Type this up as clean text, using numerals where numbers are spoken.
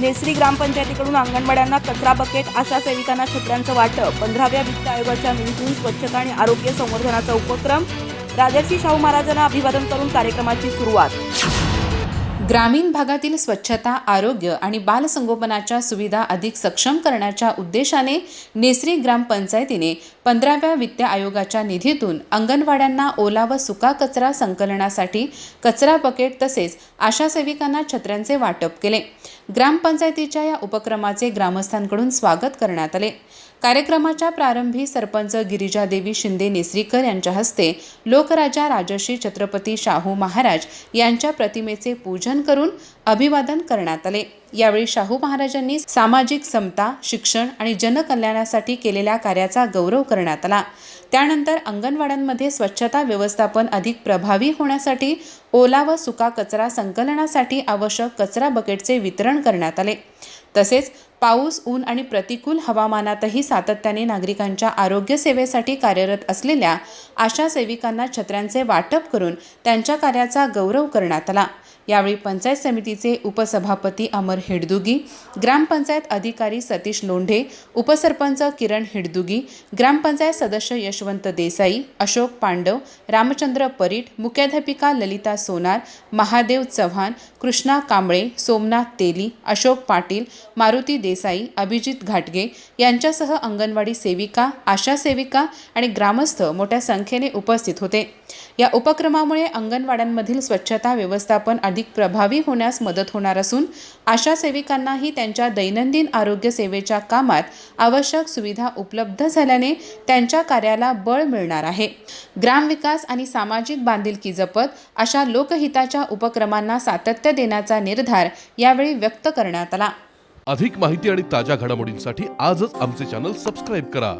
Necessary ग्रामपंचायतीकडून अंगणवाड्यांना कचरा bucket, आशा सेविकांना छत्र्यांचं वाटप, 15व्या वित्त आयोगाच्या निधीतून स्वच्छता आणि आरोग्य संवर्धनाचा उपक्रम, राजर्षी शाहू महाराजांना अभिवादन करून कार्यक्रमाची सुरुवात। ग्रामीण भागातील स्वच्छता, आरोग्य आणि बालसंगोपनाच्या सुविधा अधिक सक्षम करण्याच्या उद्देशाने नेसरी ग्रामपंचायतीने 15व्या वित्त आयोगाच्या निधीतून अंगणवाड्यांना ओला व सुका कचरा संकलनासाठी कचरा बकेट तसेच आशा सेविकांना छत्र्यांचे वाटप केले। ग्रामपंचायतीच्या या उपक्रमाचे ग्रामस्थांकडून स्वागत करण्यात आले। कार्यक्रमाच्या प्रारंभी सरपंच गिरिजादेवी शिंदे नेसरीकर यांच्या हस्ते लोकराजा राजर्षी छत्रपती शाहू महाराज यांच्या प्रतिमेचे पूजन करून अभिवादन करण्यात आले। यावेळी शाहू महाराजांनी सामाजिक समता, शिक्षण आणि जनकल्याणासाठी केलेल्या कार्याचा गौरव करण्यात आला। त्यानंतर अंगणवाड्यांमध्ये स्वच्छता व्यवस्थापन अधिक प्रभावी होण्यासाठी ओला व सुका कचरा संकलनासाठी आवश्यक कचरा बकेटचे वितरण करण्यात आले। तसेच पाऊस, ऊन आणि प्रतिकूल हवामानातही सातत्याने नागरिकांच्या आरोग्य सेवेसाठी कार्यरत असलेल्या आशा सेविकांना छत्र्यांचे वाटप करून त्यांच्या कार्याचा गौरव करण्यात आला। यावेळी पंचायत समितीचे उपसभापती अमर हिडदुगी, ग्रामपंचायत अधिकारी सतीश लोंढे, उपसरपंच किरण हिडदुगी, ग्रामपंचायत सदस्य यशवंत देसाई, अशोक पांडव, रामचंद्र परीट, मुख्याध्यापिका ललिता सोनार, महादेव चव्हाण, कृष्णा कांबळे, सोमनाथ तेली, अशोक पाटील, मारुती देसाई, अभिजित घाटगे यांच्यासह अंगणवाडी सेविका, आशा सेविका आणि ग्रामस्थ मोठ्या संख्येने उपस्थित होते। या उपक्रमामुळे अंगणवाड्यांमधील स्वच्छता व्यवस्थापन अधिक प्रभावी होण्यास मदत होणार असून आशा सेविकांनाही त्यांच्या दैनंदिन आरोग्य सेवेच्या कामात आवश्यक सुविधा उपलब्ध झाल्याने त्यांच्या कार्याला बळ मिळणार आहे। ग्रामविकास आणि सामाजिक बांधिलकी जपत अशा लोकहिताच्या उपक्रमांना सातत्य देण्याचा निर्धार यावेळी व्यक्त करण्यात आला। अधिक माहिती आणि ताज्या घडामोडींसाठी आजच आमचे चॅनल सबस्क्राइब करा।